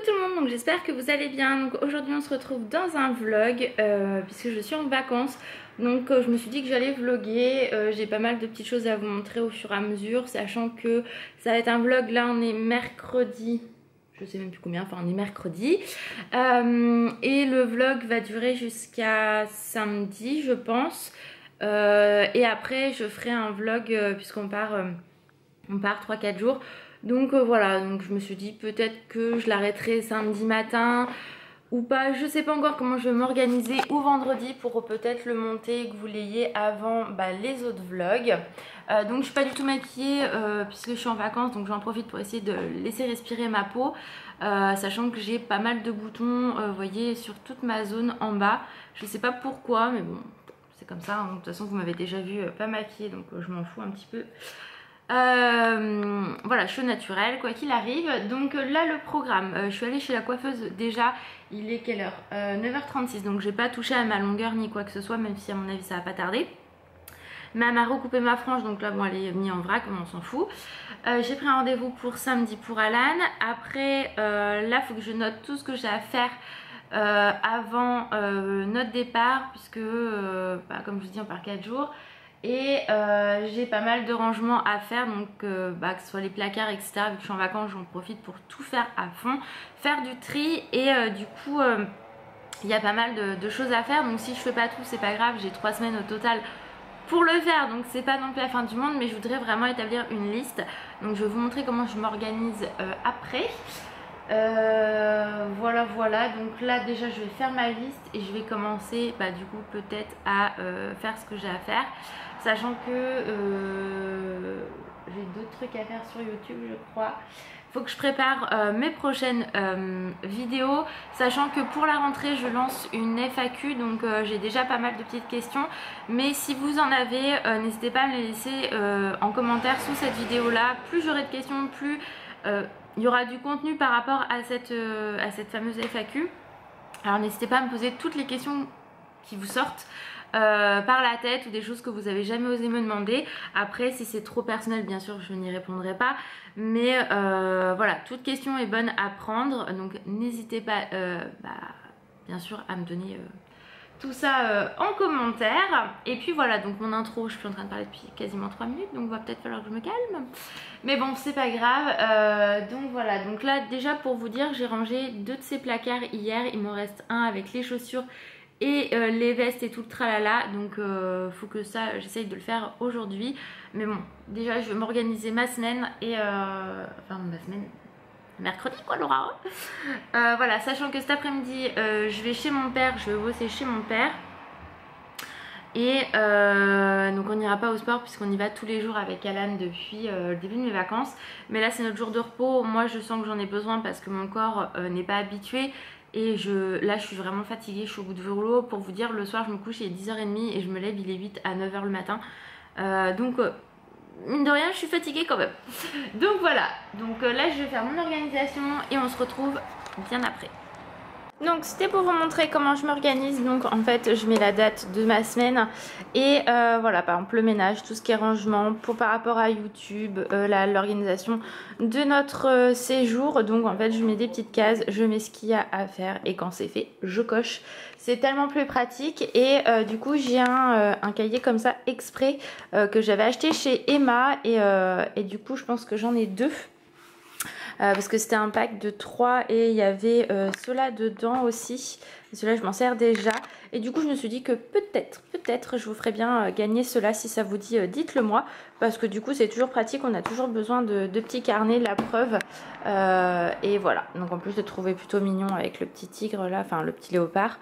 tout le monde, donc j'espère que vous allez bien. Donc aujourd'hui on se retrouve dans un vlog puisque je suis en vacances. Donc je me suis dit que j'allais vlogger. J'ai pas mal de petites choses à vous montrer au fur et à mesure, sachant que ça va être un vlog. Là on est mercredi, je sais même plus combien, enfin on est mercredi. Et le vlog va durer jusqu'à samedi je pense. Et après je ferai un vlog puisqu'on part 3-4 jours. Donc voilà, donc je me suis dit peut-être que je l'arrêterai samedi matin ou pas, je sais pas encore comment je vais m'organiser, ou vendredi pour peut-être le monter et que vous l'ayez avant les autres vlogs. Donc je suis pas du tout maquillée puisque je suis en vacances, donc j'en profite pour essayer de laisser respirer ma peau, sachant que j'ai pas mal de boutons, vous voyez, sur toute ma zone en bas. Je sais pas pourquoi, mais bon, c'est comme ça, hein. De toute façon vous m'avez déjà vu pas maquillée, donc je m'en fous un petit peu. Voilà, cheveux naturels quoi qu'il arrive. Donc là le programme, je suis allée chez la coiffeuse déjà. Il est quelle heure? 9h36, donc j'ai pas touché à ma longueur ni quoi que ce soit, même si à mon avis ça va pas tarder. Mais elle m'a recoupé ma frange, donc là bon elle est mise en vrac, on s'en fout. J'ai pris un rendez-vous pour samedi pour Alan. Après là il faut que je note tout ce que j'ai à faire avant notre départ, puisque comme je vous dis on part 4 jours. Et j'ai pas mal de rangements à faire, donc que ce soit les placards etc. Vu que je suis en vacances, j'en profite pour tout faire à fond, faire du tri. Et du coup il y a pas mal de choses à faire. Donc si je fais pas tout c'est pas grave, j'ai 3 semaines au total pour le faire, donc c'est pas non plus la fin du monde. Mais je voudrais vraiment établir une liste, donc je vais vous montrer comment je m'organise après. Voilà, donc là déjà je vais faire ma liste et je vais commencer du coup peut-être à faire ce que j'ai à faire, sachant que j'ai d'autres trucs à faire sur YouTube je crois. Il faut que je prépare mes prochaines vidéos, sachant que pour la rentrée je lance une FAQ, donc j'ai déjà pas mal de petites questions, mais si vous en avez n'hésitez pas à me les laisser en commentaire sous cette vidéo là. Plus j'aurai de questions, plus il y aura du contenu par rapport à cette fameuse FAQ. Alors n'hésitez pas à me poser toutes les questions qui vous sortent par la tête, ou des choses que vous avez jamais osé me demander. Après si c'est trop personnel bien sûr je n'y répondrai pas, mais voilà, toute question est bonne à prendre, donc n'hésitez pas bien sûr à me donner tout ça en commentaire. Et puis voilà, donc mon intro, je suis en train de parler depuis quasiment 3 minutes, donc va peut-être falloir que je me calme, mais bon c'est pas grave. Donc voilà, donc là déjà pour vous dire, j'ai rangé 2 de ces placards hier, il m'en reste un avec les chaussures et les vestes et tout le tralala, donc faut que ça j'essaye de le faire aujourd'hui. Mais bon déjà je vais m'organiser ma semaine et enfin ma semaine mercredi quoi Laura. Voilà, sachant que cet après-midi je vais chez mon père, je vais bosser chez mon père. Et donc on n'ira pas au sport puisqu'on y va tous les jours avec Alan depuis le début de mes vacances. Mais là c'est notre jour de repos, moi je sens que j'en ai besoin parce que mon corps n'est pas habitué. Et là je suis vraiment fatiguée, je suis au bout de rouleau. Pour vous dire, le soir je me couche, il est 10h30 et je me lève, il est 8 à 9h le matin. Donc mine de rien je suis fatiguée quand même. Donc voilà, donc là je vais faire mon organisation et on se retrouve bien après. Donc c'était pour vous montrer comment je m'organise. Donc en fait je mets la date de ma semaine et voilà, par exemple le ménage, tout ce qui est rangement par rapport à YouTube, l'organisation de notre séjour. Donc en fait je mets des petites cases, je mets ce qu'il y a à faire et quand c'est fait je coche. C'est tellement plus pratique. Et du coup j'ai un cahier comme ça exprès que j'avais acheté chez Emma et du coup je pense que j'en ai 2. Parce que c'était un pack de 3 et il y avait cela dedans aussi. Cela je m'en sers déjà. Et du coup je me suis dit que peut-être je vous ferai bien gagner cela. Si ça vous dit, dites-le moi. Parce que du coup c'est toujours pratique, on a toujours besoin de petits carnets, la preuve. Et voilà, donc en plus de trouver plutôt mignon avec le petit tigre là, enfin le petit léopard.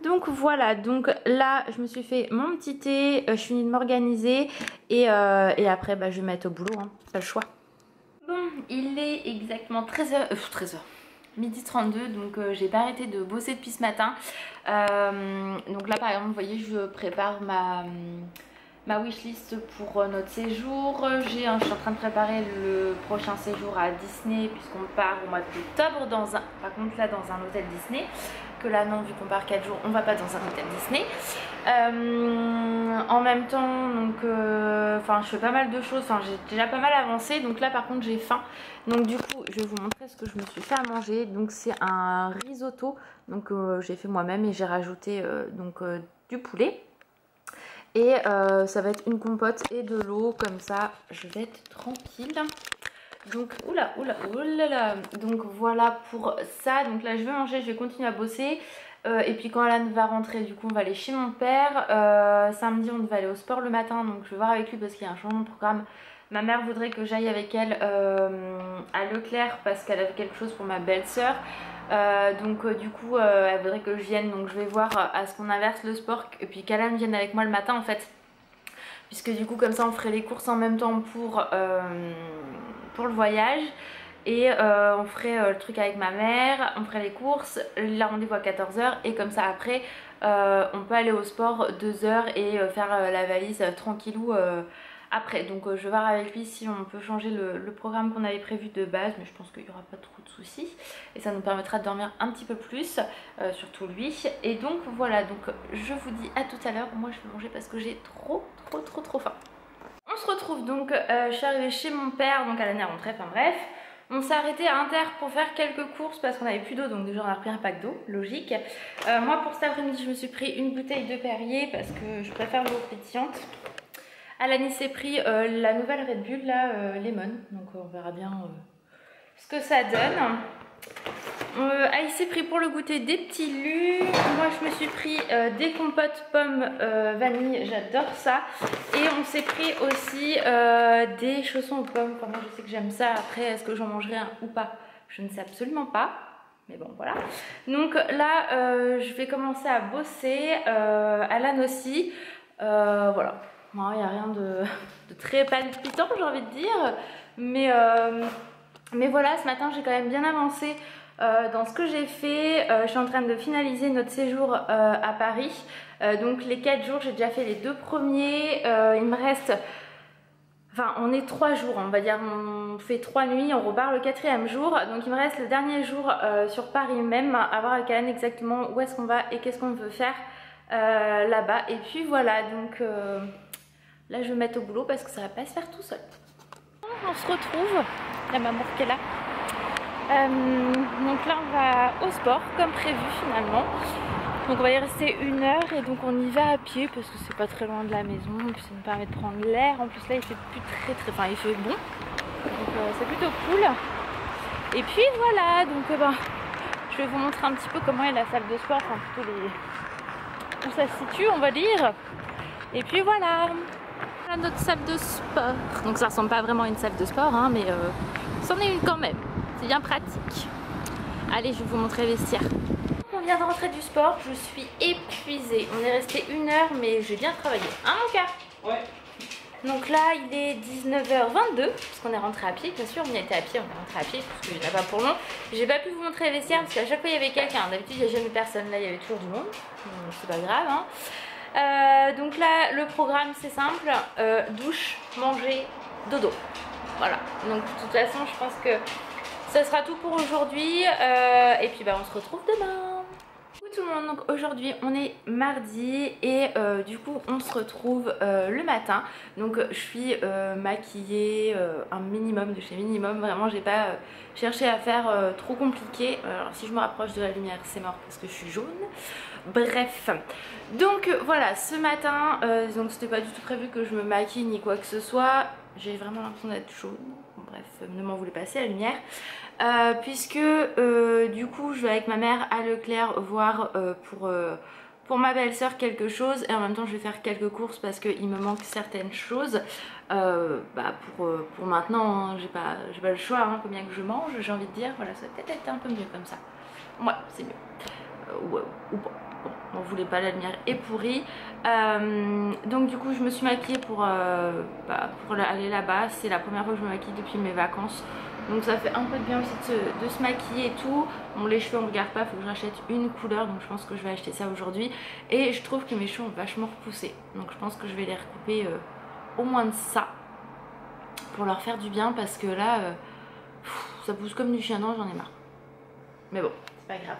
Donc voilà, donc là je me suis fait mon petit thé, je finis de m'organiser. Et après je vais mettre au boulot, hein, pas le choix. Bon, il est exactement 13h, midi 32, donc j'ai pas arrêté de bosser depuis ce matin. Donc là par exemple vous voyez je prépare ma wishlist pour notre séjour. Je suis en train de préparer le prochain séjour à Disney puisqu'on part au mois d'octobre par contre là dans un hôtel Disney. Que là non, vu qu'on part 4 jours on va pas dans un hôtel Disney. En même temps donc je fais pas mal de choses, j'ai déjà pas mal avancé. Donc là par contre j'ai faim, donc du coup je vais vous montrer ce que je me suis fait à manger. Donc c'est un risotto, donc j'ai fait moi-même et j'ai rajouté du poulet. Et ça va être une compote et de l'eau, comme ça je vais être tranquille. Donc oula. Donc voilà pour ça. Donc là je vais manger, je vais continuer à bosser. Et puis quand Alan va rentrer, du coup on va aller chez mon père. Samedi on devait aller au sport le matin, donc je vais voir avec lui parce qu'il y a un changement de programme. Ma mère voudrait que j'aille avec elle à Leclerc parce qu'elle avait quelque chose pour ma belle-sœur. Du coup elle voudrait que je vienne, donc je vais voir à ce qu'on inverse le sport et puis qu'Alan vienne avec moi le matin en fait. Puisque du coup comme ça on ferait les courses en même temps pour le voyage. Et on ferait le truc avec ma mère, on ferait les courses, la rendez-vous à 14 h et comme ça après on peut aller au sport 2 heures et faire la valise tranquillou après. Donc je vais voir avec lui si on peut changer le programme qu'on avait prévu de base, mais je pense qu'il n'y aura pas trop de soucis et ça nous permettra de dormir un petit peu plus, surtout lui. Et donc voilà, donc je vous dis à tout à l'heure. Moi je vais manger parce que j'ai trop faim. On se retrouve donc, je suis arrivée chez mon père, donc Alan est rentrée, enfin bref. On s'est arrêté à Inter pour faire quelques courses parce qu'on n'avait plus d'eau, donc déjà on a repris un pack d'eau, logique. Moi pour cet après-midi je me suis pris une bouteille de Perrier parce que je préfère l'eau pétillante. Alan s'est pris la nouvelle Red Bull là, Lemon, donc on verra bien ce que ça donne. Il s'est pris pour le goûter des petits lus. Moi je me suis pris des compotes pommes vanille, j'adore ça. Et on s'est pris aussi des chaussons aux pommes. Enfin, moi je sais que j'aime ça. Après est-ce que j'en mangerai un ou pas, je ne sais absolument pas. Mais bon voilà. Donc là je vais commencer à bosser. Alan aussi. Voilà. Il n'y a rien de très palpitant j'ai envie de dire. Mais voilà, ce matin j'ai quand même bien avancé dans ce que j'ai fait. Je suis en train de finaliser notre séjour à Paris. Donc les 4 jours, j'ai déjà fait les 2 premiers. Il me reste... Enfin, on est 3 jours, on va dire, on fait 3 nuits, on repart le 4e jour. Donc il me reste le dernier jour sur Paris même, à voir avec Alan exactement où est-ce qu'on va et qu'est-ce qu'on veut faire là-bas. Et puis voilà, donc là je vais me mettre au boulot parce que ça va pas se faire tout seul. On se retrouve, la maman qui est là. Donc là on va au sport comme prévu finalement. Donc on va y rester 1 heure et donc on y va à pied parce que c'est pas très loin de la maison et puis ça nous permet de prendre l'air. En plus là il fait plus enfin il fait bon, donc c'est plutôt cool. Et puis voilà, donc je vais vous montrer un petit peu comment est la salle de sport, enfin plutôt où ça se situe on va dire. Et puis voilà, notre salle de sport. Donc ça ressemble pas vraiment à une salle de sport hein, mais c'en est une quand même, c'est bien pratique. Allez, je vais vous montrer le vestiaire. On vient de rentrer du sport, je suis épuisée. On est resté 1 heure mais j'ai bien travaillé. Hein mon gars? Ouais. Donc là il est 19h22 parce qu'on est rentré à pied, bien sûr on y a été à pied, on est rentré à pied parce qu'il n'y en a pas pour long. J'ai pas pu vous montrer le vestiaire parce qu'à chaque fois il y avait quelqu'un. D'habitude il n'y a jamais personne, là il y avait toujours du monde. C'est pas grave hein. Donc là le programme c'est simple, douche, manger, dodo. Voilà, donc de toute façon je pense que ça sera tout pour aujourd'hui et puis on se retrouve demain. Coucou tout le monde, donc aujourd'hui on est mardi et du coup on se retrouve le matin. Donc je suis maquillée un minimum de chez minimum, vraiment j'ai pas cherché à faire trop compliqué. Alors si je me rapproche de la lumière c'est mort parce que je suis jaune. Bref, donc voilà, ce matin, donc c'était pas du tout prévu que je me maquille ni quoi que ce soit. J'ai vraiment l'impression d'être jaune. Bref, ne m'en voulez pas, c'est la lumière. Puisque du coup je vais avec ma mère à Leclerc voir pour ma belle-sœur quelque chose et en même temps je vais faire quelques courses parce qu'il me manque certaines choses pour maintenant hein, j'ai pas le choix hein, combien que je mange, j'ai envie de dire. Voilà, ça va peut-être être un peu mieux comme ça. Ouais, c'est mieux ou pas. Bon, on voulait pas, la lumière est pourrie. Donc du coup je me suis maquillée pour aller là-bas. C'est la première fois que je me maquille depuis mes vacances. Donc ça fait un peu de bien aussi de se maquiller et tout. Bon, les cheveux on regarde pas, faut que j'achète une couleur. Donc je pense que je vais acheter ça aujourd'hui. Et je trouve que mes cheveux ont vachement repoussé. Donc je pense que je vais les recouper au moins de ça. Pour leur faire du bien parce que là ça pousse comme du chien noir, j'en ai marre. Mais bon, c'est pas grave.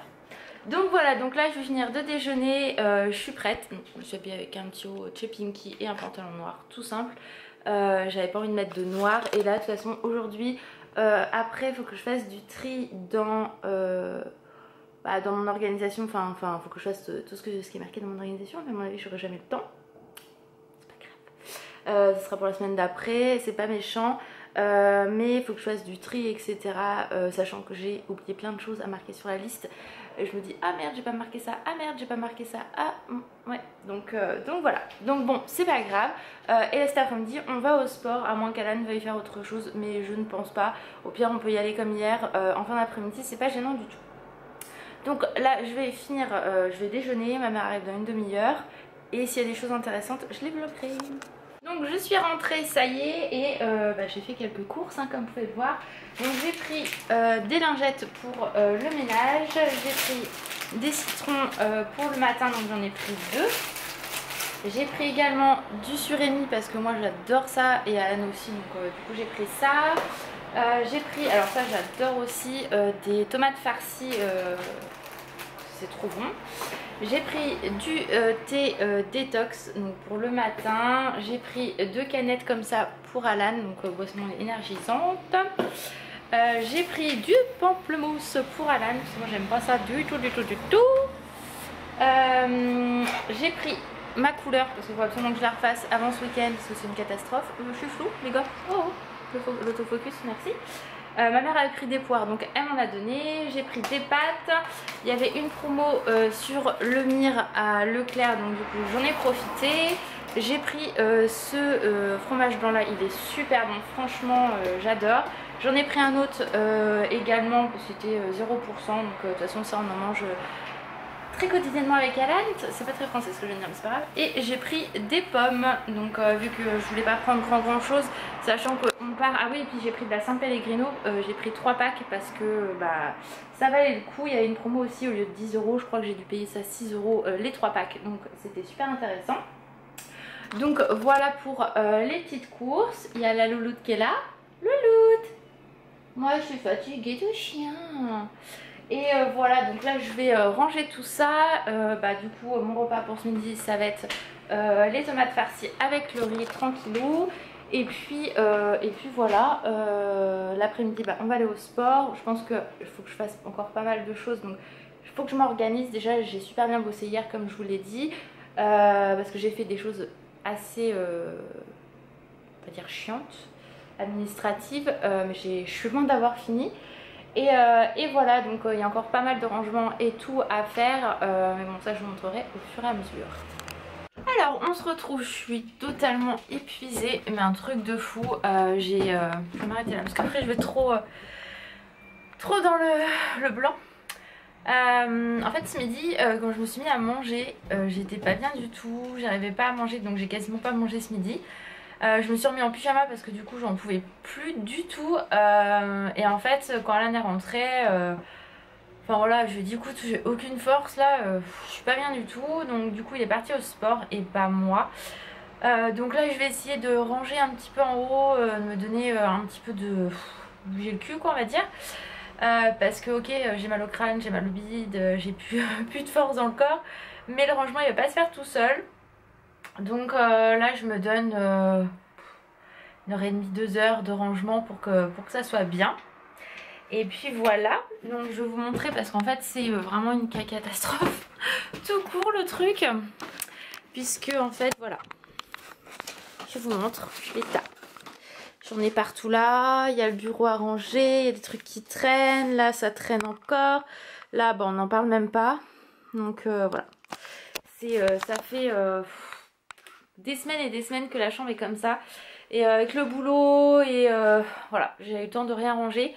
Donc voilà, donc là je vais finir de déjeuner, je suis prête. Donc, je me suis habillée avec un petit haut chez Pinky et un pantalon noir tout simple. J'avais pas envie de mettre de noir et là de toute façon aujourd'hui Après il faut que je fasse du tri dans mon organisation, enfin il faut que je fasse tout ce qui est marqué dans mon organisation, mais à mon avis j'aurai jamais le temps. C'est pas grave. Ce sera pour la semaine d'après, c'est pas méchant. Mais il faut que je fasse du tri, etc. Sachant que j'ai oublié plein de choses à marquer sur la liste. Et je me dis ah merde j'ai pas marqué ça, ah merde j'ai pas marqué ça, ah ouais, donc voilà, donc bon c'est pas grave. Et là cet après-midi on va au sport, à moins qu'Alan veuille faire autre chose, mais je ne pense pas. Au pire on peut y aller comme hier en fin d'après-midi, c'est pas gênant du tout. Donc là je vais finir, je vais déjeuner, ma mère arrive dans une demi-heure, et s'il y a des choses intéressantes je les bloquerai. Donc je suis rentrée, ça y est, et j'ai fait quelques courses comme vous pouvez le voir. Donc j'ai pris des lingettes pour le ménage, j'ai pris des citrons pour le matin, donc j'en ai pris 2. J'ai pris également du surémi parce que moi j'adore ça, et Alan aussi, donc du coup j'ai pris ça. J'ai pris, alors ça j'adore aussi, des tomates farcies, c'est trop bon. J'ai pris du thé détox donc pour le matin. J'ai pris 2 canettes comme ça pour Alan, donc boisson énergisante. J'ai pris du pamplemousse pour Alan, parce que moi j'aime pas ça du tout. J'ai pris ma couleur, parce qu'il faut absolument que je la refasse avant ce week-end, parce que c'est une catastrophe. Je suis floue les gars, l'autofocus, merci. Ma mère a pris des poires, donc elle m'en a donné. J'ai pris des pâtes. Il y avait une promo sur le Mire à Leclerc, donc du coup j'en ai profité. J'ai pris ce fromage blanc là, il est super bon, franchement j'adore. J'en ai pris un autre également, c'était 0%, donc de toute façon ça on en mange très quotidiennement avec Alan. C'est pas très français ce que je viens de dire, mais c'est pas grave. Et j'ai pris des pommes, donc vu que je voulais pas prendre grand chose, sachant qu'on part. Ah oui, et puis j'ai pris de la San Pellegrino, j'ai pris 3 packs parce que ça valait le coup. Il y avait une promo aussi, au lieu de 10 €, je crois que j'ai dû payer ça 6 € les 3 packs, donc c'était super intéressant. Donc voilà pour les petites courses. Il y a la louloute qui est là. Louloute, moi je suis fatiguée de chien. Et voilà, donc là je vais ranger tout ça. Du coup mon repas pour ce midi ça va être les tomates farcies avec le riz tranquillou. Et puis voilà, l'après-midi on va aller au sport. Je pense qu'il faut que je fasse encore pas mal de choses, donc il faut que je m'organise. Déjà j'ai super bien bossé hier comme je vous l'ai dit, parce que j'ai fait des choses assez, on va dire chiantes, administratives, mais je suis loin d'avoir fini. Et voilà, donc il y a encore pas mal de rangements et tout à faire, mais bon ça je vous montrerai au fur et à mesure. Alors on se retrouve, je suis totalement épuisée, mais un truc de fou. Je vais m'arrêter là parce qu'après je vais trop dans le blanc. En fait ce midi quand je me suis mis à manger, j'étais pas bien du tout, j'arrivais pas à manger, donc j'ai quasiment pas mangé ce midi. Je me suis remis en pyjama parce que du coup j'en pouvais plus du tout, et en fait quand Alan est rentré, enfin voilà, je lui ai dit écoute j'ai aucune force là, je suis pas bien du tout, donc du coup il est parti au sport et pas moi. Donc là je vais essayer de ranger un petit peu en haut, de me donner un petit peu de bouger le cul quoi on va dire, parce que ok j'ai mal au crâne, j'ai mal au bide, j'ai plus de force dans le corps, mais le rangement il va pas se faire tout seul. Donc là je me donne 1h30, 2 heures de rangement pour que ça soit bien. Et puis voilà, donc je vais vous montrer parce qu'en fait c'est vraiment une catastrophe tout court le truc, puisque en fait voilà, je vous montre l'état. J'en ai partout là, il y a le bureau à ranger, il y a des trucs qui traînent, là ça traîne encore, là on n'en parle même pas. Donc voilà, ça fait des semaines et des semaines que la chambre est comme ça, et avec le boulot et voilà, j'ai eu le temps de rien ranger.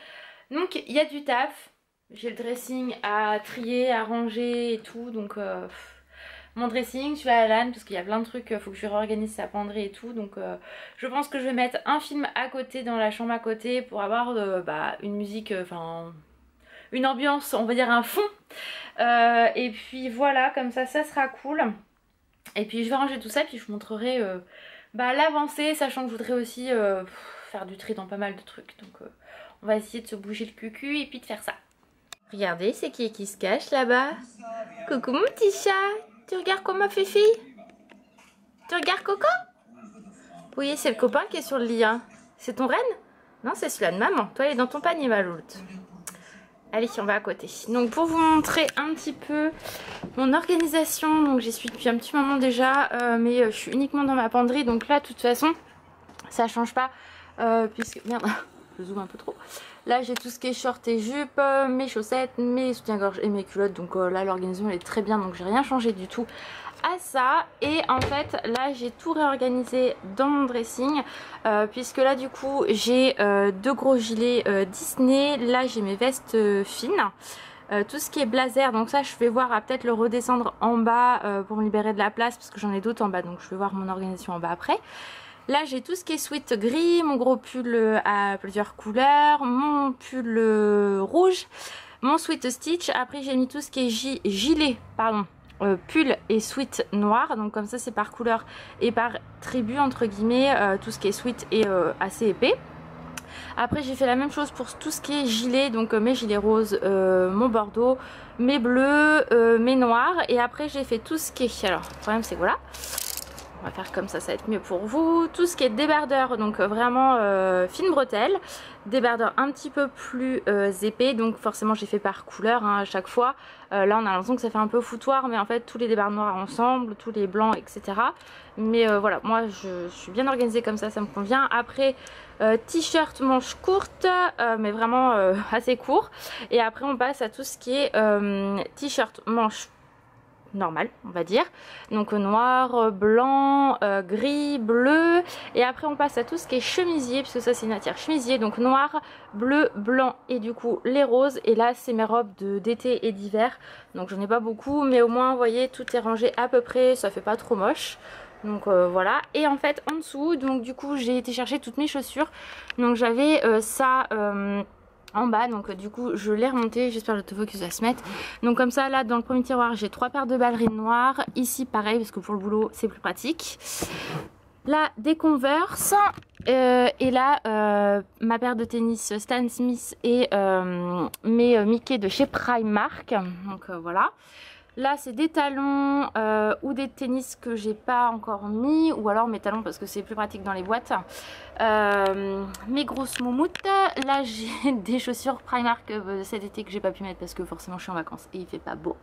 Donc il y a du taf, j'ai le dressing à trier, à ranger et tout, donc mon dressing, je suis à Alan parce qu'il y a plein de trucs, il faut que je réorganise sa penderie et tout, donc je pense que je vais mettre un film à côté dans la chambre à côté pour avoir une musique, enfin une ambiance, on va dire un fond, et puis voilà, comme ça sera cool. Et puis je vais ranger tout ça, puis je vous montrerai l'avancée, sachant que je voudrais aussi faire du tri dans pas mal de trucs, donc on va essayer de se bouger le cucu et puis de faire ça. Regardez, c'est qui se cache là-bas? Coucou mon petit chat, tu regardes quoi ma fifi? Tu regardes Coco? Oui, c'est le copain qui est sur le lit, hein. C'est ton renne? Non, c'est celui-là de maman. Toi, il est dans ton panier, ma louloute. Allez, on va à côté. Donc pour vous montrer un petit peu mon organisation, donc j'y suis depuis un petit moment déjà, mais je suis uniquement dans ma penderie. Donc là, de toute façon, ça change pas, puisque... Merde, je zoome un peu trop. Là, j'ai tout ce qui est short et jupe, mes chaussettes, mes soutiens-gorge et mes culottes. Donc là, l'organisation elle est très bien, donc j'ai rien changé du tout à ça. Et en fait là j'ai tout réorganisé dans mon dressing, puisque là du coup j'ai deux gros gilets Disney. Là j'ai mes vestes fines, tout ce qui est blazer, donc ça je vais voir à peut-être le redescendre en bas pour me libérer de la place, parce que j'en ai d'autres en bas, donc je vais voir mon organisation en bas après. Là j'ai tout ce qui est sweat gris, mon gros pull à plusieurs couleurs, mon pull rouge, mon sweat stitch. Après j'ai mis tout ce qui est gilet, pardon, pull et sweat noir, donc comme ça c'est par couleur et par tribu entre guillemets. Tout ce qui est sweat est assez épais. Après j'ai fait la même chose pour tout ce qui est gilet, donc mes gilets roses, mon bordeaux, mes bleus, mes noirs. Et après j'ai fait tout ce qui est, alors le problème c'est que voilà, on va faire comme ça va être mieux pour vous, tout ce qui est débardeur, donc vraiment fine bretelle, débardeur un petit peu plus épais, donc forcément j'ai fait par couleur hein, à chaque fois. Là on a l'impression que ça fait un peu foutoir, mais en fait tous les débardeurs noirs ensemble, tous les blancs, etc. Mais voilà, moi je suis bien organisée comme ça me convient. Après t-shirt manches courtes, mais vraiment assez court. Et après on passe à tout ce qui est t-shirt manches normal on va dire, donc noir, blanc, gris, bleu. Et après on passe à tout ce qui est chemisier, puisque ça c'est une matière chemisier, donc noir, bleu, blanc et du coup les roses. Et là c'est mes robes d'été et d'hiver, donc j'en ai pas beaucoup, mais au moins vous voyez tout est rangé à peu près, ça fait pas trop moche. Donc voilà. Et en fait en dessous, donc du coup j'ai été chercher toutes mes chaussures, donc j'avais ça en bas, donc du coup je l'ai remonté, j'espère que l'autofocus va se mettre. Donc comme ça là dans le premier tiroir j'ai 3 paires de ballerines noires, ici pareil parce que pour le boulot c'est plus pratique. Là des Converse, et là ma paire de tennis Stan Smith et mes Mickey de chez Primark, donc voilà. Là c'est des talons ou des tennis que j'ai pas encore mis, ou alors mes talons parce que c'est plus pratique dans les boîtes. Mes grosses moumoutes. Là j'ai des chaussures Primark cet été que j'ai pas pu mettre parce que forcément je suis en vacances et il fait pas beau.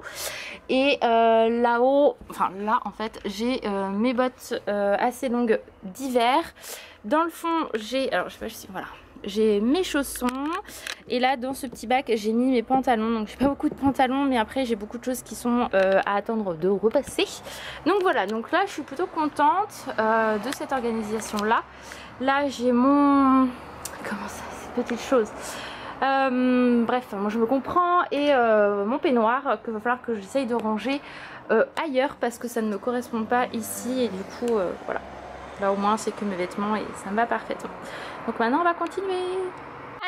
Et là-haut, enfin là en fait j'ai mes bottes assez longues d'hiver. Dans le fond j'ai, alors je sais pas si voilà, j'ai mes chaussons, et là dans ce petit bac j'ai mis mes pantalons. Donc j'ai pas beaucoup de pantalons, mais après j'ai beaucoup de choses qui sont à attendre de repasser. Donc voilà, donc là je suis plutôt contente de cette organisation là. Là j'ai mon, comment ça, cette petite chose, bref moi je me comprends, et mon peignoir qu'il va falloir que j'essaye de ranger ailleurs parce que ça ne me correspond pas ici. Et du coup voilà, là au moins c'est que mes vêtements et ça me va parfaitement. Donc maintenant on va continuer.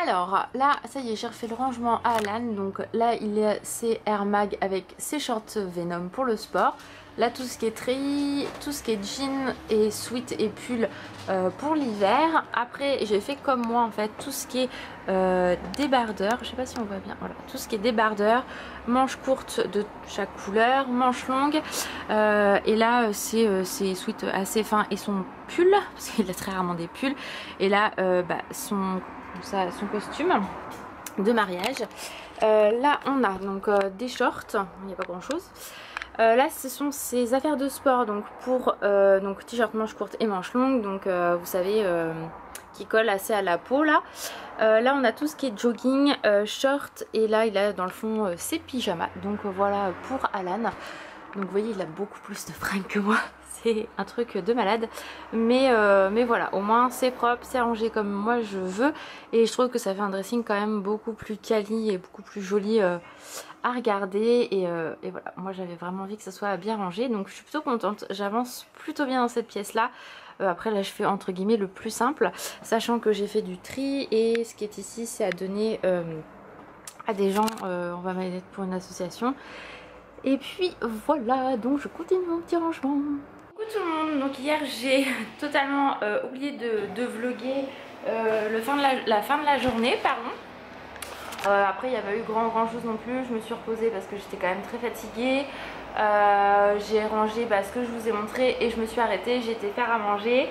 Alors là ça y est, j'ai refait le rangement à Alan. Donc là il y a ses Air Mag avec ses shorts Venom pour le sport. Là tout ce qui est treillis, tout ce qui est jean et sweat et pull pour l'hiver. Après j'ai fait comme moi en fait tout ce qui est débardeur, je sais pas si on voit bien, voilà, tout ce qui est débardeur, manches courtes de chaque couleur, manches longues, et là c'est sweat assez fin et son pull, parce qu'il a très rarement des pulls, et là son costume de mariage. Là on a donc des shorts, il n'y a pas grand chose. Là ce sont ces affaires de sport, donc pour donc t-shirt manches courtes et manches longues, donc vous savez qui colle assez à la peau là. Là on a tout ce qui est jogging, short, et là il a dans le fond ses pyjamas, donc voilà pour Alan. Donc vous voyez il a beaucoup plus de fringues que moi, c'est un truc de malade, mais voilà, au moins c'est propre, c'est rangé comme moi je veux, et je trouve que ça fait un dressing quand même beaucoup plus quali et beaucoup plus joli à regarder, et voilà, moi j'avais vraiment envie que ça soit bien rangé, donc je suis plutôt contente, j'avance plutôt bien dans cette pièce là. Après là je fais entre guillemets le plus simple, sachant que j'ai fait du tri, et ce qui est ici c'est à donner à des gens, on va mettre pour une association. Et puis voilà, donc je continue mon petit rangement. Coucou tout le monde, donc hier j'ai totalement oublié de vlogger la fin de la journée, pardon. Après il n'y a pas eu grand chose non plus, je me suis reposée parce que j'étais quand même très fatiguée. J'ai rangé ce que je vous ai montré et je me suis arrêtée, j'ai été faire à manger.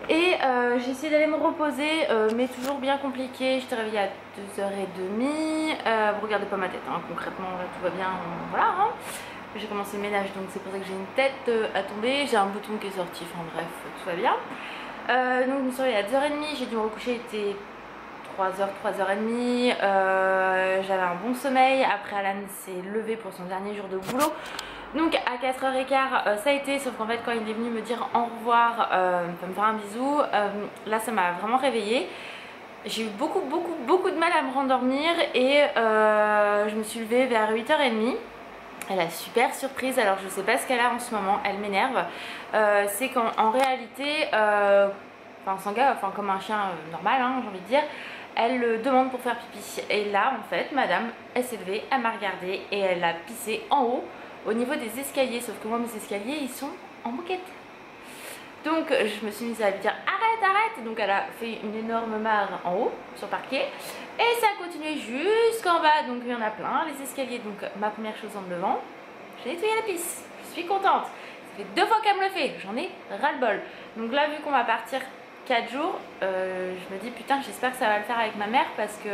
Et j'ai essayé d'aller me reposer, mais toujours bien compliqué. J'étais réveillée à 2h30. Vous regardez pas ma tête, hein, concrètement là, tout va bien, voilà. Hein. J'ai commencé le ménage, donc c'est pour ça que j'ai une tête à tomber. J'ai un bouton qui est sorti, enfin bref, tout va bien. Donc je me suis réveillée à 2h30, j'ai dû me recoucher, il était 3h, 3h30. J'avais un bon sommeil. Après Alan s'est levé pour son dernier jour de boulot. Donc à 4h15 ça a été, sauf qu'en fait quand il est venu me dire au revoir, me faire un bisou, là ça m'a vraiment réveillée. J'ai eu beaucoup de mal à me rendormir et je me suis levée vers 8h30. Elle a super surprise, alors je sais pas ce qu'elle a en ce moment, elle m'énerve. C'est qu'en réalité, enfin Sanga, enfin comme un chien normal, hein, j'ai envie de dire, elle demande pour faire pipi. Et là en fait, madame, elle s'est levée, elle m'a regardée et elle a pissé en haut, au niveau des escaliers. Sauf que moi mes escaliers ils sont en moquette. Donc je me suis mise à lui dire arrête, arrête. Donc elle a fait une énorme mare en haut sur le parquet. Et ça a continué jusqu'en bas, donc il y en a plein, les escaliers. Donc ma première chose en me levant, j'ai nettoyé la pisse. Je suis contente. Ça fait 2 fois qu'elle me le fait, j'en ai ras-le-bol. Donc là, vu qu'on va partir 4 jours, je me dis putain, j'espère que ça va le faire avec ma mère parce que...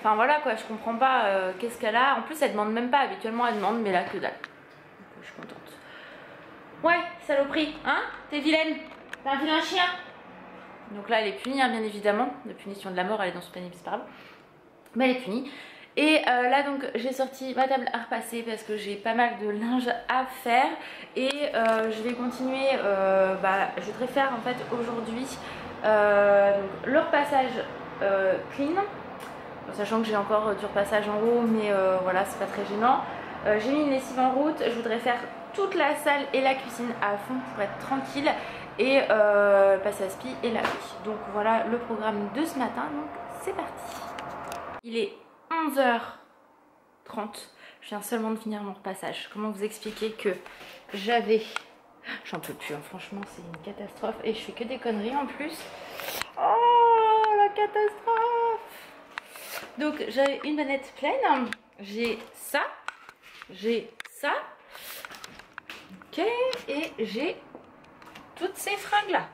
Enfin voilà quoi, je comprends pas qu'est-ce qu'elle a. En plus, elle demande même pas, habituellement elle demande, mais là que dalle. Donc, je suis contente. Ouais, saloperie, hein? T'es vilaine, t'es un vilain chien. Donc là elle est punie, hein, bien évidemment. La punition de la mort, elle est dans ce panier, c'est pas grave. Mais elle est punie. Et là donc j'ai sorti ma table à repasser parce que j'ai pas mal de linge à faire. Et je vais continuer, je voudrais faire en fait aujourd'hui le repassage clean. Sachant que j'ai encore du repassage en haut, mais voilà, c'est pas très gênant. J'ai mis une lessive en route, je voudrais faire toute la salle et la cuisine à fond pour être tranquille. Et passer à spi et laver. Donc voilà le programme de ce matin, donc c'est parti. Il est 11h30, je viens seulement de finir mon repassage. Comment vous expliquer que j'avais... J'en peux plus, hein. Franchement c'est une catastrophe et je fais que des conneries en plus. Oh la catastrophe. Donc j'avais une manette pleine, j'ai ça, ok, et j'ai toutes ces fringues là.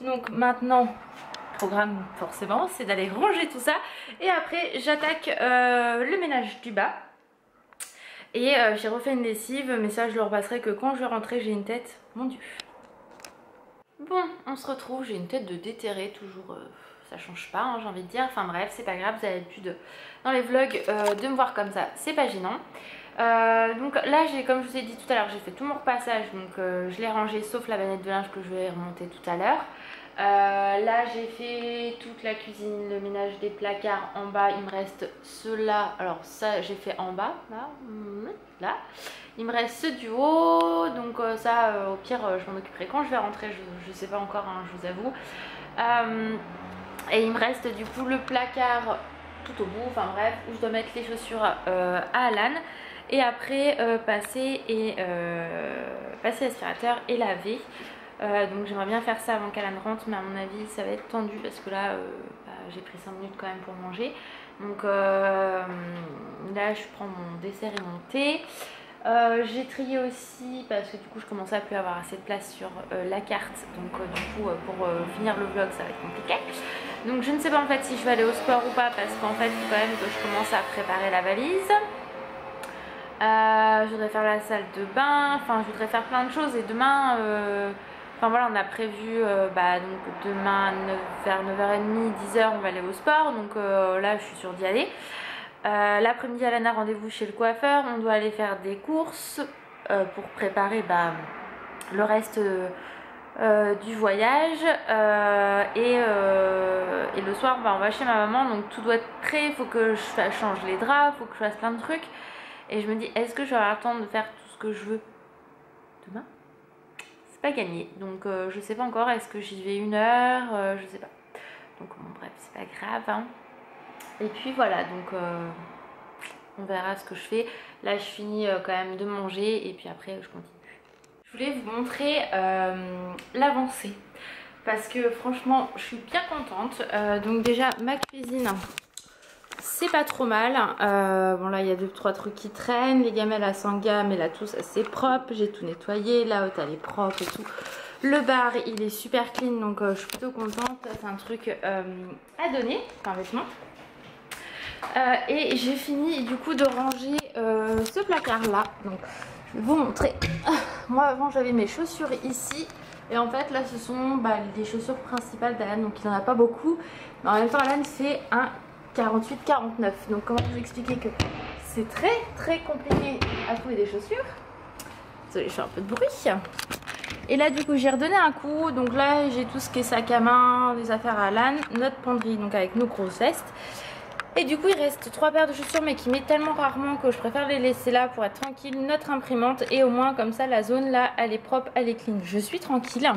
Donc maintenant programme forcément c'est d'aller ranger tout ça et après j'attaque le ménage du bas et j'ai refait une lessive, mais ça je le repasserai que quand je vais rentrer. J'ai une tête, mon dieu. Bon, on se retrouve, j'ai une tête de déterrée toujours, ça change pas, hein, j'ai envie de dire. Enfin bref, c'est pas grave, vous avez l'habitude dans les vlogs de me voir comme ça, c'est pas gênant. Donc là comme je vous ai dit tout à l'heure, j'ai fait tout mon repassage, donc je l'ai rangé sauf la banette de linge que je vais remonter tout à l'heure. Là j'ai fait toute la cuisine, le ménage des placards en bas. Il me reste ceux-là, alors ça j'ai fait en bas, là. Il me reste ceux du haut, donc ça au pire je m'en occuperai quand je vais rentrer, je sais pas encore, hein, je vous avoue. Et il me reste du coup le placard tout au bout, enfin bref, où je dois mettre les chaussures à Alan. Et après passer l'aspirateur et laver. Donc j'aimerais bien faire ça avant qu'Alan rentre, mais à mon avis ça va être tendu parce que là j'ai pris 5 minutes quand même pour manger. Donc là je prends mon dessert et mon thé. J'ai trié aussi parce que du coup je commençais à plus avoir assez de place sur la carte. Donc du coup pour finir le vlog ça va être compliqué. Donc je ne sais pas en fait si je vais aller au sport ou pas, parce qu'en fait il faut quand même que je commence à préparer la valise. Je voudrais faire la salle de bain, enfin je voudrais faire plein de choses. Et demain, enfin voilà, on a prévu donc demain vers 9h30, 10h on va aller au sport. Donc là je suis sûre d'y aller. L'après-midi Alan a rendez-vous chez le coiffeur. On doit aller faire des courses pour préparer le reste du voyage. Et le soir on va chez ma maman, donc tout doit être prêt. Il faut que je change les draps, il faut que je fasse plein de trucs. Et je me dis, est-ce que je vais avoir le temps de faire tout ce que je veux demain? C'est pas gagné. Donc je sais pas encore, est-ce que j'y vais 1 heure, je sais pas. Donc bon bref, c'est pas grave, hein. Et puis voilà, donc on verra ce que je fais. Là je finis quand même de manger et puis après je continue. Je voulais vous montrer l'avancée parce que franchement je suis bien contente. Donc déjà ma cuisine, c'est pas trop mal. Bon là il y a 2-3 trucs qui traînent. Les gamelles à Sanga, mais là tout ça c'est propre. J'ai tout nettoyé. La haute elle est propre et tout. Le bar il est super clean, donc je suis plutôt contente. C'est un truc à donner, enfin un vêtement. Et j'ai fini du coup de ranger ce placard là. Donc je vais vous montrer. Moi avant j'avais mes chaussures ici. Et en fait là ce sont les chaussures principales d'Alan. Donc il n'en a pas beaucoup. Mais en même temps Alan fait un 48-49. Donc comment vous expliquer que c'est très compliqué à trouver des chaussures. Désolée, je fais un peu de bruit. Et là du coup j'ai redonné un coup. Donc là j'ai tout ce qui est sac à main, des affaires à Alan, notre penderie donc avec nos grosses vestes. Et du coup il reste 3 paires de chaussures mais qui met tellement rarement que je préfère les laisser là pour être tranquille. Notre imprimante et au moins comme ça la zone là elle est propre, elle est clean. Je suis tranquille.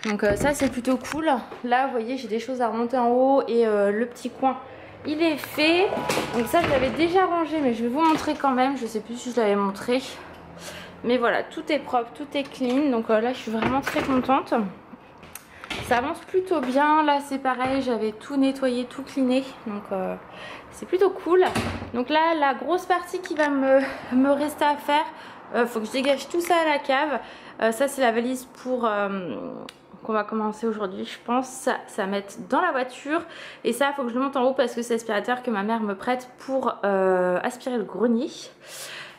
Donc ça c'est plutôt cool. Là vous voyez j'ai des choses à remonter en haut et le petit coin il est fait. Donc ça je l'avais déjà rangé mais je vais vous montrer quand même. Je sais plus si je l'avais montré. Mais voilà, tout est propre, tout est clean. Donc là je suis vraiment très contente. Ça avance plutôt bien. Là c'est pareil, j'avais tout nettoyé, tout cleané. Donc c'est plutôt cool. Donc là la grosse partie qui va me rester à faire, faut que je dégage tout ça à la cave. Ça c'est la valise pour qu'on va commencer aujourd'hui, je pense. Ça mettre dans la voiture. Et ça faut que je le monte en haut parce que c'est l'aspirateur que ma mère me prête pour aspirer le grenier.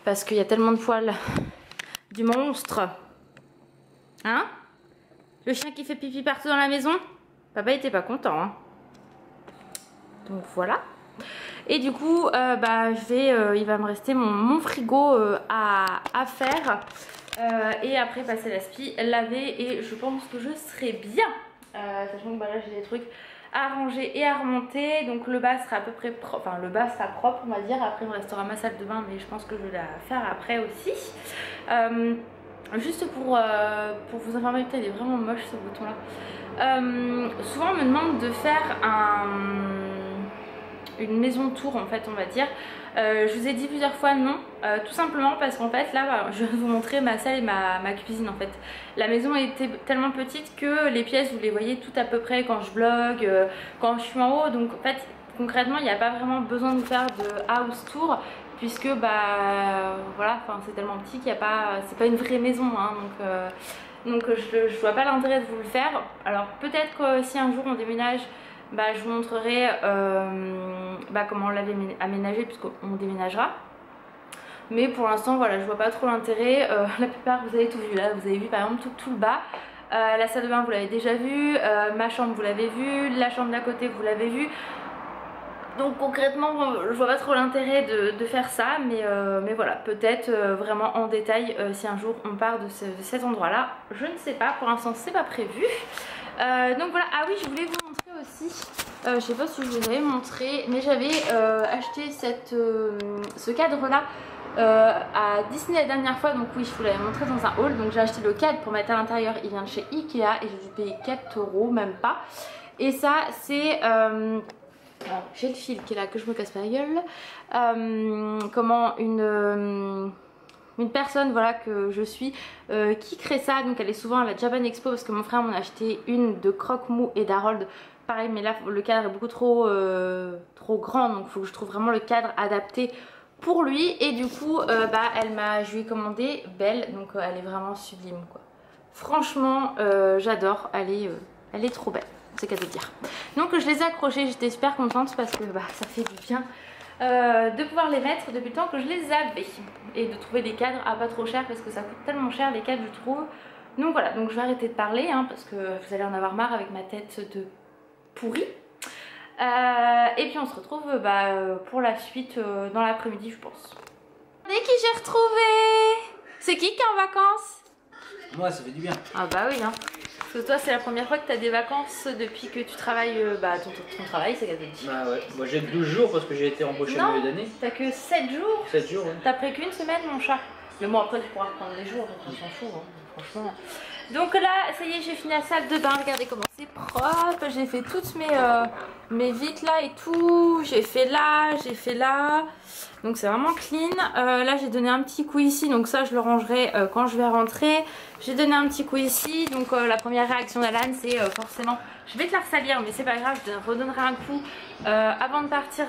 Parce qu'il y a tellement de poils du monstre. Hein? Le chien qui fait pipi partout dans la maison. Papa était pas content. Hein. Donc voilà. Et du coup, il va me rester mon frigo à faire. Et après passer l'aspi, laver. Et je pense que je serai bien. Sachant que là j'ai des trucs à ranger et à remonter. Donc le bas sera à peu près propre. Enfin le bas sera propre on va dire. Après il me restera ma salle de bain. Mais je pense que je vais la faire après aussi. Juste pour vous informer, il est vraiment moche ce bouton là. Souvent on me demande de faire une maison tour en fait on va dire. Je vous ai dit plusieurs fois non, tout simplement parce qu'en fait là je vais vous montrer ma salle et ma cuisine en fait. La maison était tellement petite que les pièces vous les voyez toutes à peu près quand je vlog, quand je suis en haut. Donc en fait concrètement il n'y a pas vraiment besoin de faire de house tour. Puisque voilà, c'est tellement petit qu'il n'y a pas, c'est pas une vraie maison hein, donc je vois pas l'intérêt de vous le faire. Alors peut-être que si un jour on déménage, je vous montrerai comment on l'avait aménagé puisqu'on déménagera. Mais pour l'instant voilà, je vois pas trop l'intérêt. La plupart vous avez tout vu là, vous avez vu par exemple tout le bas. La salle de bain vous l'avez déjà vu, ma chambre vous l'avez vu, la chambre d'à côté vous l'avez vu. Donc concrètement je vois pas trop l'intérêt de faire ça, mais voilà, peut-être vraiment en détail si un jour on part de cet endroit là, je ne sais pas, pour l'instant c'est pas prévu. Donc voilà, ah oui je voulais vous montrer aussi, je sais pas si je vous avais montré, mais j'avais acheté ce cadre là à Disney la dernière fois, donc oui je vous l'avais montré dans un haul. Donc j'ai acheté le cadre pour mettre à l'intérieur, il vient de chez Ikea et j'ai dû payer 4 €, même pas. Et ça c'est... j'ai le fil qui est là, que je me casse pas la gueule. Comment une personne voilà que je suis qui crée ça. Donc elle est souvent à la Japan Expo parce que mon frère m'en a acheté une de Croque Mou et d'Harold. Pareil, mais là le cadre est beaucoup trop grand, donc il faut que je trouve vraiment le cadre adapté pour lui. Et du coup je lui ai commandé Belle, donc elle est vraiment sublime quoi. Franchement j'adore, elle est trop belle. C'est qu'à te dire. Donc je les ai accrochés, j'étais super contente parce que ça fait du bien de pouvoir les mettre depuis le temps que je les avais. Et de trouver des cadres à pas trop cher parce que ça coûte tellement cher les cadres je trouve. Donc voilà, donc je vais arrêter de parler hein, parce que vous allez en avoir marre avec ma tête de pourrie. Et puis on se retrouve pour la suite dans l'après-midi je pense. Regardez qui j'ai retrouvé. C'est qui est en vacances? Moi ça fait du bien. Ah bah oui hein. Parce que toi c'est la première fois que tu as des vacances depuis que tu travailles ton travail, c'est qu'à te dire. Bah ouais, moi j'ai 12 jours parce que j'ai été embauché au milieu d'année. T'as que 7 jours. 7 jours ouais. T'as pris qu'une semaine mon chat. Mais bon après tu pourras reprendre les jours, donc on s'en fout hein, franchement. Donc là ça y est j'ai fini la salle de bain, regardez comment c'est propre. J'ai fait toutes mes vitres là et tout. J'ai fait là. Donc c'est vraiment clean. Là j'ai donné un petit coup ici, donc ça je le rangerai quand je vais rentrer. J'ai donné un petit coup ici, donc la première réaction d'Alan c'est forcément je vais te la ressalir mais c'est pas grave, je te redonnerai un coup avant de partir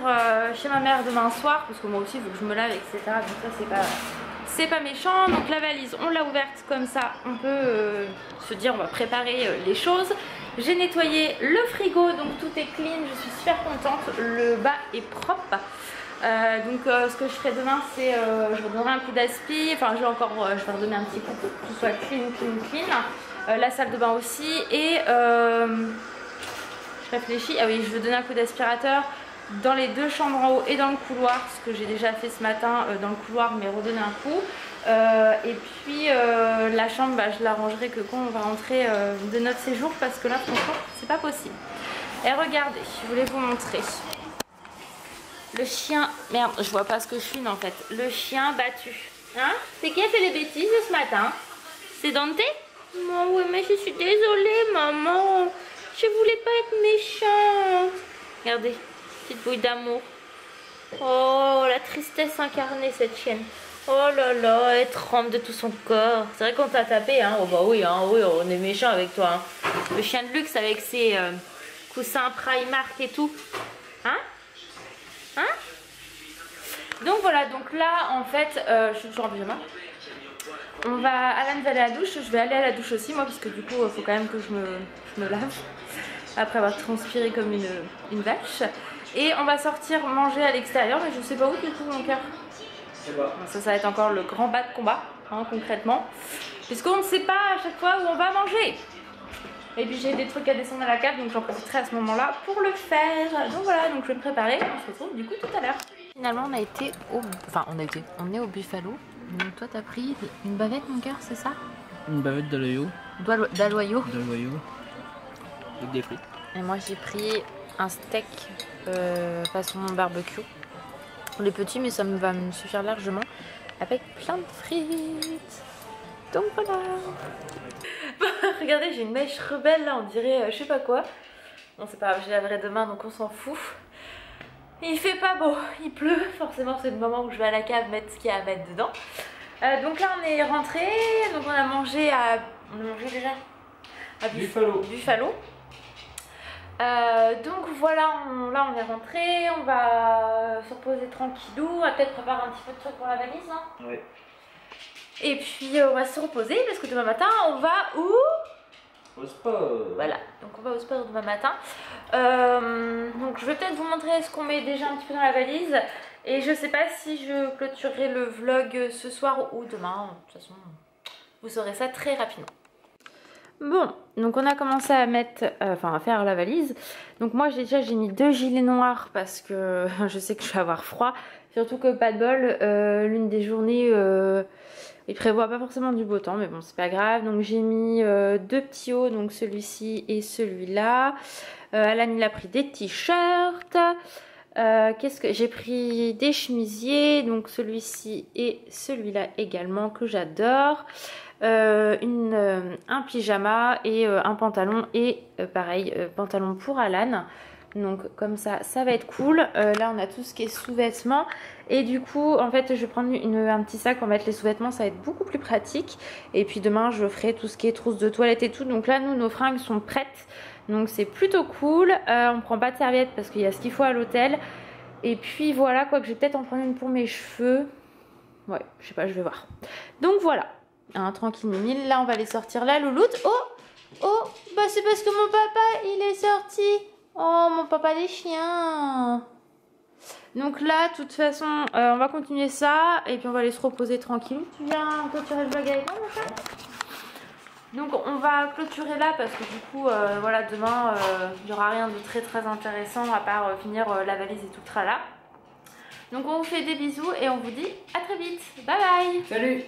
chez ma mère demain soir parce que moi aussi il faut que je me lave etc. Donc ça c'est pas méchant. Donc la valise, on l'a ouverte comme ça, on peut se dire on va préparer les choses. J'ai nettoyé le frigo, donc tout est clean, je suis super contente, le bas est propre. Donc ce que je ferai demain, c'est je redonnerai un coup d'aspi, enfin je vais redonner un petit coup pour que tout soit clean. La salle de bain aussi, et je réfléchis, ah oui, je veux donner un coup d'aspirateur dans les deux chambres en haut et dans le couloir, ce que j'ai déjà fait ce matin dans le couloir, mais redonner un coup. Et puis la chambre, bah, je la rangerai que quand on va rentrer de notre séjour, parce que là franchement c'est pas possible. Et regardez, je voulais vous montrer le chien, merde je vois pas ce que je filme en fait, le chien battu, hein. C'est qui a fait les bêtises ce matin? C'est Dante? Oh, oui, mais je suis désolée maman, je voulais pas être méchante. Regardez, petite bouille d'amour. Oh, la tristesse incarnée cette chienne. Oh là là, elle tremble de tout son corps. C'est vrai qu'on t'a tapé, hein. Oh bah oui, hein, oui, on est méchant avec toi, hein. Le chien de luxe avec ses coussins Primark et tout. Hein? Hein? Donc voilà, donc là en fait, je suis toujours en pyjama. Alan va aller à la douche, je vais aller à la douche aussi moi, parce que du coup il faut quand même que je me lave après avoir transpiré comme une vache. Et on va sortir manger à l'extérieur, mais je sais pas où du coup mon cœur. Ça va être encore le grand bas de combat, hein, concrètement, puisqu'on ne sait pas à chaque fois où on va manger. Et puis j'ai des trucs à descendre à la cave, donc j'en profiterai à ce moment là pour le faire. Donc voilà, donc je vais me préparer, on se retrouve du coup tout à l'heure. Finalement on est au Buffalo. Donc toi t'as pris une bavette mon cœur, c'est ça? Une bavette d'aloyo. D'aloyo. Avec des frites. Et moi j'ai pris un steak façon barbecue. Pour les petits, mais ça va me suffire largement. Avec plein de frites. Donc voilà. Regardez, j'ai une mèche rebelle là, on dirait je sais pas quoi. Bon c'est pas grave, je laverai demain donc on s'en fout. Il fait pas beau, il pleut, forcément c'est le moment où je vais à la cave mettre ce qu'il y a à mettre dedans. Donc là on est rentré, donc on a mangé déjà à Buffalo. Donc voilà, là on est rentré, on va se reposer tranquillou, on va peut-être préparer un petit peu de trucs pour la valise, hein. Oui. Et puis on va se reposer parce que demain matin on va où? Au sport. Voilà, donc on va au sport demain matin. Donc je vais peut-être vous montrer ce qu'on met déjà un petit peu dans la valise. Et je sais pas si je clôturerai le vlog ce soir ou demain. De toute façon, vous saurez ça très rapidement. Bon, donc on a commencé à mettre, à faire la valise. Donc moi j'ai mis 2 gilets noirs parce que je sais que je vais avoir froid. Surtout que pas de bol, l'une des journées, il prévoit pas forcément du beau temps, mais bon c'est pas grave. Donc j'ai mis 2 petits hauts, donc celui-ci et celui-là. Alan il a pris des t-shirts. Qu'est-ce que j'ai pris? Des chemisiers, donc celui-ci et celui-là également que j'adore. Un pyjama et un pantalon et pareil pantalon pour Alan, donc comme ça va être cool. Là on a tout ce qui est sous-vêtements et du coup en fait je vais prendre un petit sac pour mettre les sous-vêtements, ça va être beaucoup plus pratique. Et puis demain je ferai tout ce qui est trousse de toilette et tout. Donc là nous nos fringues sont prêtes, donc c'est plutôt cool. On prend pas de serviette parce qu'il y a ce qu'il faut à l'hôtel. Et puis voilà, quoi que je vais peut-être en prendre une pour mes cheveux. Ouais, je sais pas, je vais voir. Donc voilà. Hein, tranquille mille, là on va les sortir la louloute. Oh, bah c'est parce que mon papa il est sorti. Oh mon papa des chiens. Donc là de toute façon on va continuer ça et puis on va aller se reposer tranquille. Tu viens clôturer le vlog avec moi mon chat? Donc on va clôturer là parce que du coup voilà, demain il n'y aura rien de très intéressant à part finir la valise et tout le tralala. Donc on vous fait des bisous et on vous dit à très vite. Bye bye. Salut.